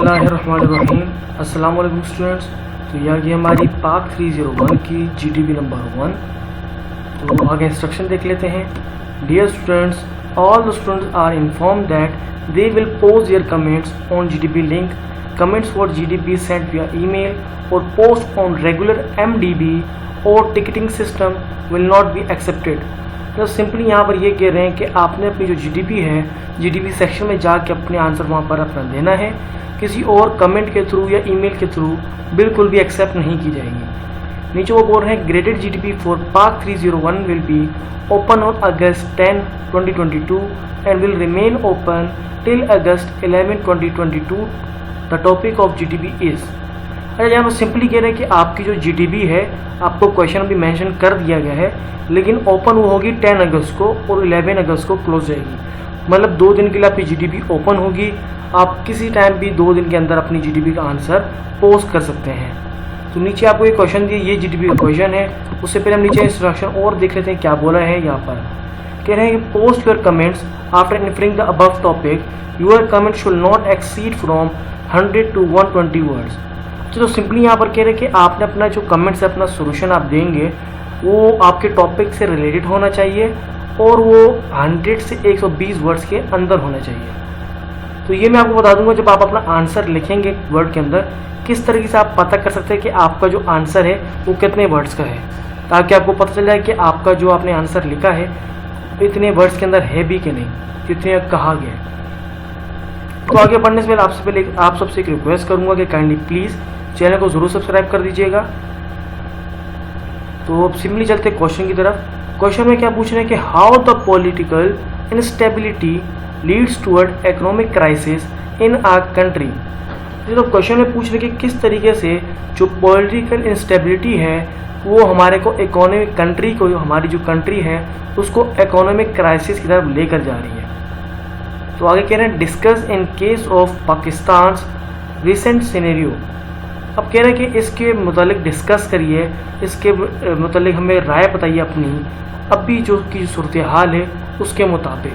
बिस्मिल्लाहिर्रहमानिर्रहीम। अस्सलाम वालेकुम स्टूडेंट्स। तो यह ये हमारी पाक 301 की GDP नंबर 1। तो आगे इंस्ट्रक्शन देख लेते हैं। Dear students, all the students are informed that they will post their comments on GDP link. Comments for GDP sent via email और पोस्ट ऑन रेगुलर MDB और ticketing system will not be accepted. तो simply यहाँ पर ये कह रहे हैं कि आपने अपनी जो GDP है, GDP सेक्शन में जाके अपने आंसर वहाँ पर अपना देना है। किसी और कमेंट के थ्रू या ईमेल के थ्रू बिल्कुल भी एक्सेप्ट नहीं की जाएगी। नीचे वो बोल रहे हैं ग्रेडेड GDP फॉर पाक 301 will be open on August 10, 2022 and will remain open till August 11, 2022। The topic of GDP is. अच्छा, यहाँ पर सिंपली कह रहे हैं कि आपकी जो GDP है, आपको क्वेश्चन भी मेंशन कर दिया गया है, लेकिन ओपन वो होगी 10 अगस्त को और 11 अगस्त को क्लोज जाएगी। मतलब 2 दिन के लिए आपकी GDP ओपन होगी। आप किसी टाइम भी 2 दिन के अंदर अपनी GDP का आंसर पोस्ट कर सकते हैं। तो नीचे आपको ये क्वेश्चन दिए, ये GDP का क्वेश्चन है। उससे पहले हम नीचे इंस्ट्रक्शन और देख लेते हैं क्या बोला है। यहाँ पर कह रहे हैं कि post your comments after inferring the above topic. Your comment should not exceed from 100 to 120 words. तो सिंपली यहाँ पर कह रहे हैं कि आपने अपना जो कमेंट्स है, अपना सोल्यूशन आप देंगे, वो आपके टॉपिक से रिलेटेड होना चाहिए और वो 100 से 120 वर्ड्स के अंदर होना चाहिए। तो ये मैं आपको बता दूंगा, जब आप अपना आंसर लिखेंगे वर्ड के अंदर, किस तरीके से आप पता कर सकते हैं कि आपका जो आंसर है वो कितने वर्ड्स का है, ताकि आपको पता चल जाए कि आपका जो आपने आंसर लिखा है इतने वर्ड्स के अंदर है भी कि नहीं, जितने कहा गया है। तो आगे बढ़ने से पहले आप सबसे एक रिक्वेस्ट करूंगा कि काइंडली प्लीज़ चैनल को ज़रूर सब्सक्राइब कर दीजिएगा। तो अब सिंपली चलते हैं क्वेश्चन की तरफ। क्वेश्चन में क्या पूछ रहे हैं कि how the political instability leads toward economic crisis in a country. तो क्वेश्चन में पूछ रहे हैं कि किस तरीके से जो पॉलिटिकल इंस्टेबिलिटी है वो हमारे को इकोनॉमिक कंट्री को, हमारी जो कंट्री है उसको इकोनॉमिक क्राइसिस की तरफ लेकर जा रही है। तो आगे कह रहे हैं discuss in case of Pakistan recent scenario. अब कह रहे हैं कि इसके मुतालिक डिस्कस करिए, इसके मुतालिक हमें राय बताइए अपनी अभी जो की सूरत हाल है उसके मुताबिक।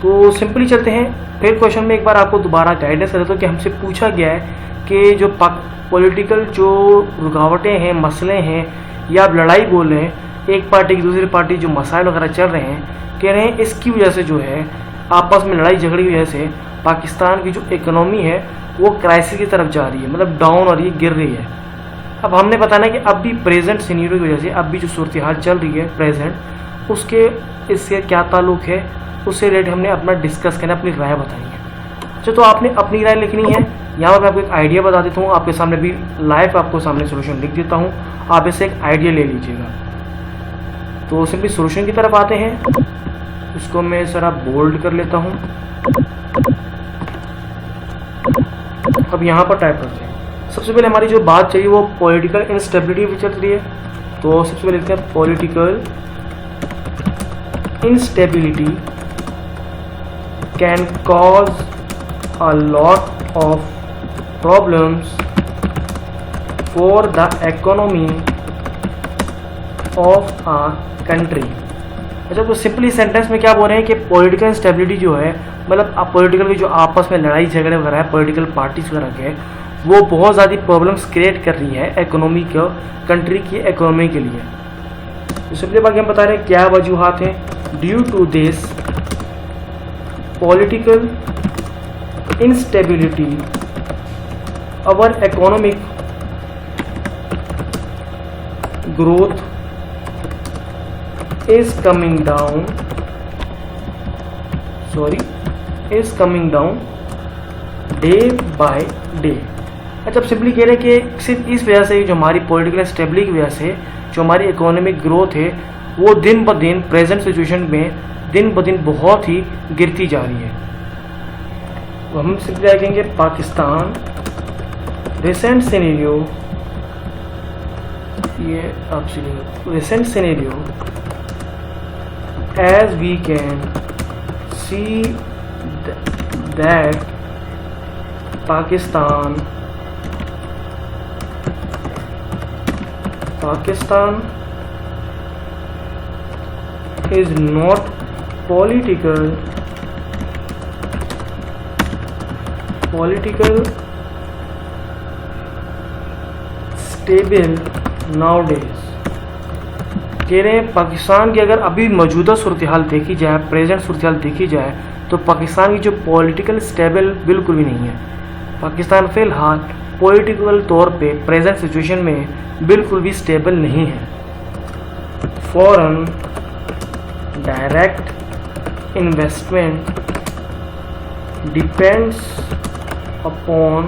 तो सिंपली चलते हैं। फिर क्वेश्चन में एक बार आपको दोबारा गाइडेंस कर देता हूँ कि हमसे पूछा गया है कि जो पॉलिटिकल जो रुकावटें हैं, मसले हैं, या आप लड़ाई बोल रहे हैं, एक पार्टी की दूसरी पार्टी जो मसाइल वगैरह चल रहे हैं, कह रहे हैं इसकी वजह से जो है आपस में लड़ाई झगड़ी की वजह से पाकिस्तान की जो इकोनॉमी है वो क्राइसिस की तरफ जा रही है, मतलब डाउन और ये गिर रही है। अब हमने बताना कि अब भी प्रेजेंट सिनेरियो की वजह से, अब भी जो सूरत हाल चल रही है प्रेजेंट, उसके इससे क्या ताल्लुक़ है, उससे रिलेटेड हमने अपना डिस्कस करना, अपनी राय बतानी है। अच्छा, तो आपने अपनी राय लिखनी है। यहाँ पर मैं आपको एक आइडिया बता देता हूँ, आपके सामने भी लाइव आपको सामने सोल्यूशन लिख देता हूँ, आप इससे एक आइडिया ले लीजिएगा। तो सिंपली सोल्यूशन की तरफ आते हैं। इसको मैं ज़रा बोल्ड कर लेता हूँ। अब यहाँ पर टाइप करते हैं। सबसे पहले हमारी जो बात चाहिए वो पॉलिटिकल इंस्टेबिलिटी पे चल रही है। तो सबसे पहले लिखते हैं political instability can cause a lot of problems for the economy of a country. अच्छा, तो सिंपली सेंटेंस में क्या बोल रहे हैं कि पॉलिटिकल इंस्टेबिलिटी जो है, मतलब आप पॉलिटिकल की जो आपस में लड़ाई झगड़े वगैरह है, पॉलिटिकल पार्टीज वगैरह के, वो बहुत ज़्यादा प्रॉब्लम्स क्रिएट कर रही है इकोनॉमी को, कंट्री की इकोनॉमी के लिए। तो सिंपली बाकी हम बता रहे हैं क्या वजूहात हैं। Due to this political instability our economic growth is coming down day by day। अच्छा, अब सिंपली कह रहे हैं कि सिर्फ इस वजह से, जो हमारी पॉलिटिकल स्टेबिलिटी की वजह से जो हमारी इकोनॉमिक ग्रोथ है वो दिन ब दिन प्रेजेंट सिचुएशन में दिन ब दिन बहुत ही गिरती जा रही है। तो हम सिंपली आएंगे पाकिस्तान रिसेंट सिनेरियो, ये आप recent scenario as we can see that Pakistan is not political political stable nowadays. कह रहे हैं पाकिस्तान की अगर अभी मौजूदा सूरत हाल देखी जाए, प्रेजेंट सूरत हाल देखी जाए, तो पाकिस्तान की जो पॉलिटिकल स्टेबल बिल्कुल भी नहीं है। पाकिस्तान फ़िलहाल पॉलिटिकल तौर पे प्रेजेंट सिचुएशन में बिल्कुल भी स्टेबल नहीं है। Foreign direct investment depends upon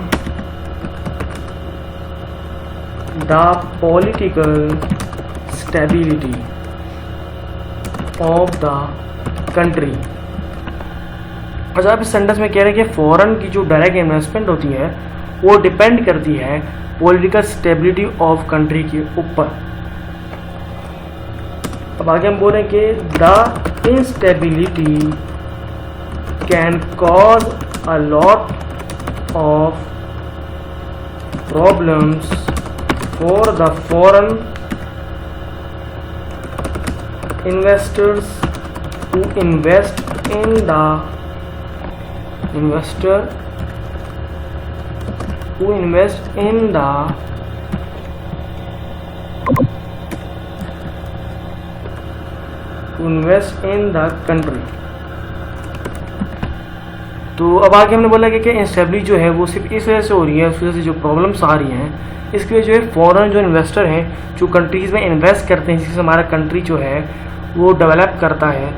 the political stability of the country. अच्छा, आप इस सेंटेंस में कह रहे हैं कि फॉरेन की जो डायरेक्ट इन्वेस्टमेंट होती है वो डिपेंड करती है पॉलिटिकल स्टेबिलिटी ऑफ कंट्री के ऊपर। अब आगे हम बोल रहे हैं कि the instability can cause a lot of problems for the foreign investors to invest in the investor who invest in the country। तो अब आगे हमने बोला कि इंस्टेबिलिटी जो है वो सिर्फ इस वजह से हो रही है, उस वजह से जो प्रॉब्लम्स आ रही हैं इसकी वजह जो है फॉरेन जो इन्वेस्टर हैं जो कंट्रीज़ में इन्वेस्ट करते हैं, जिससे हमारा कंट्री जो है वो डेवलप करता है,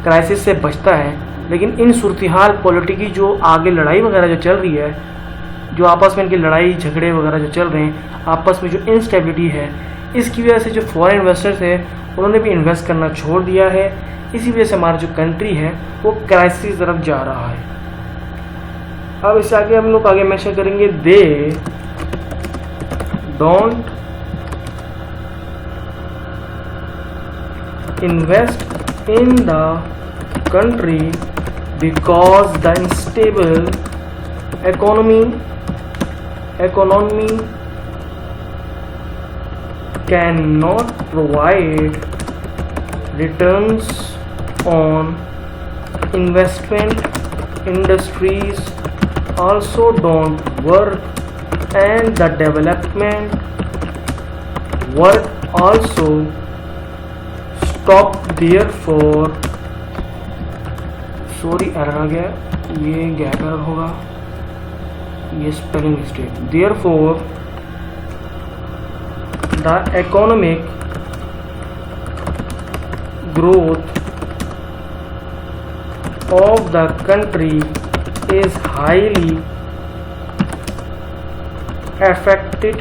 क्राइसिस से बचता है। लेकिन इन सूरत हाल पॉलिटिक की जो आगे लड़ाई वगैरह जो चल रही है, जो आपस में इनकी लड़ाई झगड़े वगैरह जो चल रहे हैं, आपस में जो इंस्टेबिलिटी है, इसकी वजह से जो फॉरेन इन्वेस्टर्स है उन्होंने भी इन्वेस्ट करना छोड़ दिया है। इसी वजह से हमारा जो कंट्री है वो क्राइसिस की तरफ जा रहा है। अब इससे आगे हम लोग आगे मेंशन करेंगे they don't invest in the country because the unstable economy cannot provide returns on investment. Industries also don't work and the development work also stop। therefore sorry error आ गया, ये गैप एरर होगा, ये spelling mistake. Therefore the economic growth of the country is highly affected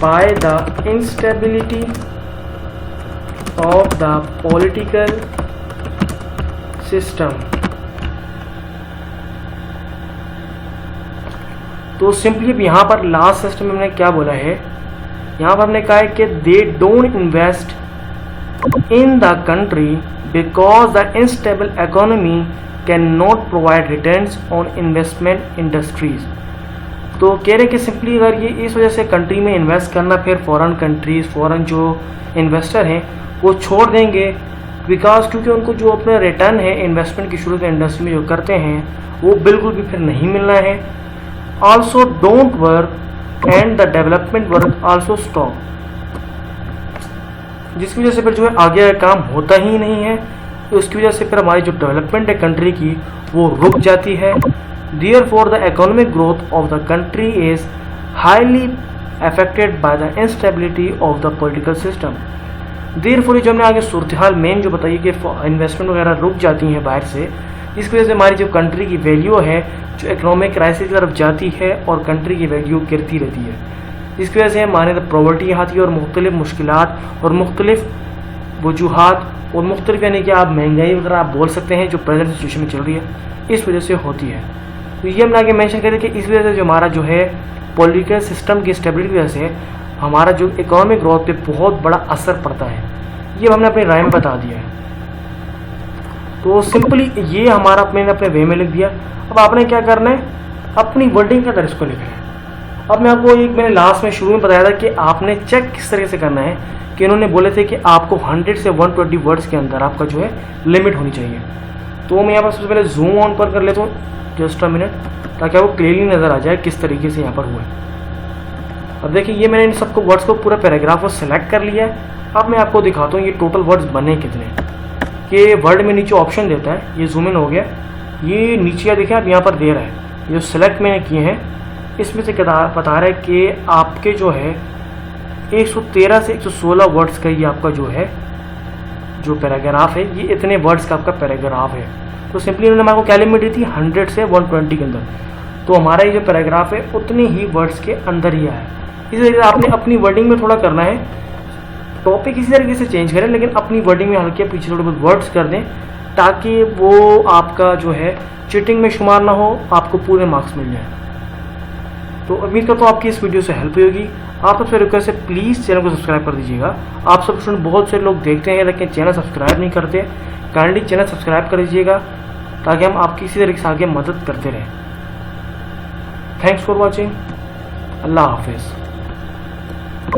by the instability of the political system। तो simply यहाँ पर last system में हमने क्या बोला है, यहाँ पर हमने कहा है कि they don't invest in the country because the instable economy can not provide returns on investment industries. तो कह रहे हैं कि सिंपली अगर ये इस वजह से कंट्री में इन्वेस्ट करना फिर फॉरेन कंट्रीज, फॉरेन जो इन्वेस्टर हैं वो छोड़ देंगे बिकॉज क्योंकि उनको जो अपना रिटर्न है इन्वेस्टमेंट की शुरू में इंडस्ट्री में जो करते हैं वो बिल्कुल भी फिर नहीं मिलना है। Also don't work and the development work also stop, जिसकी वजह से फिर जो है आगे काम होता ही नहीं है। तो उसकी वजह से फिर हमारी जो डेवलपमेंट है कंट्री की वो रुक जाती है। Therefore, the economic growth of the country is highly affected by the instability of the political system। Therefore, जो हमने आगे सूरत हाल मेन जो बताई कि इन्वेस्टमेंट वगैरह रुक जाती हैं बाहर से, इसकी वजह से हमारी जो कंट्री की वैल्यू है जो इकोनॉमिक क्राइसिस की तरफ जाती है और कंट्री की वैल्यू गिरती रहती है। इसकी वजह से हमारे अंदर प्रॉवर्टी आती है और मुख्तलिफ मुश्किलात और मुख्तलिफ वजूहात और मुख्तलिफ यानी कि आप महंगाई वगैरह आप बोल सकते हैं जो प्रेजेंट सिचुएशन में चल रही है इस वजह से होती है। तो ये हमने आगे मेंशन करें कि इस वजह से जो हमारा जो है पॉलिटिकल सिस्टम की स्टेबिलिटी की वजह से हमारा जो इकोनॉमिक ग्रोथ पे बहुत बड़ा असर पड़ता है। ये हमने अपने राय में बता दिया है। तो सिंपली ये हमारा अपने वे में लिख दिया। अब आपने क्या करना है, अपनी वर्डिंग के अंदर इसको लिखना है। अब मैं आपको एक मैंने लास्ट में शुरू में बताया था कि आपने चेक किस तरह से करना है कि इन्होंने बोले थे कि आपको 100 से 120 वर्ड्स के अंदर आपका जो है लिमिट होनी चाहिए। तो मैं यहाँ पर सबसे पहले जूम ऑन पर कर लेता हूँ, जस्ट अ मिनट, ताकि आपको क्लियरली नज़र आ जाए किस तरीके से यहाँ पर हुआ है। अब देखिए ये मैंने इन सबको वर्ड्स को पूरा पैराग्राफ को सिलेक्ट कर लिया है। अब मैं आपको दिखाता हूँ ये टोटल वर्ड्स बने कितने। ये वर्ड में नीचे ऑप्शन देता है, ये जूम इन हो गया, ये नीचे देखिए आप यहाँ पर दे रहा है, जो सिलेक्ट मैंने किए हैं इसमें से बता रहा है कि आपके जो है 113 से 116 वर्ड्स का ये आपका जो है जो पैराग्राफ है, ये इतने वर्ड्स का आपका पैराग्राफ है। तो सिंपली उन्होंने हमारे को क्या लिमिट दी थी 100 से 120 के अंदर, तो हमारा ये जो पैराग्राफ है उतने ही वर्ड्स के अंदर ही आया। इस तरीके से आपने अपनी वर्डिंग में थोड़ा करना है, टॉपिक इसी तरीके से चेंज करें लेकिन अपनी वर्डिंग में हल्के पीछे थोड़े बहुत वर्ड्स कर दें, ताकि वो आपका जो है चीटिंग में शुमार ना हो, आपको पूरे मार्क्स मिल जाए। तो उम्मीद करता हूँ आपकी इस वीडियो से हेल्प होगी। आप सबसे रिक्वेस्ट है प्लीज़ चैनल को सब्सक्राइब कर दीजिएगा। आप सब स्टूडेंट बहुत से लोग देखते हैं लेकिन चैनल सब्सक्राइब नहीं करते, काइंडली चैनल सब्सक्राइब कर दीजिएगा ताकि हम आपकी इसी तरीके से आगे मदद करते रहें। Thanks for watching. अल्लाह हाफिज़।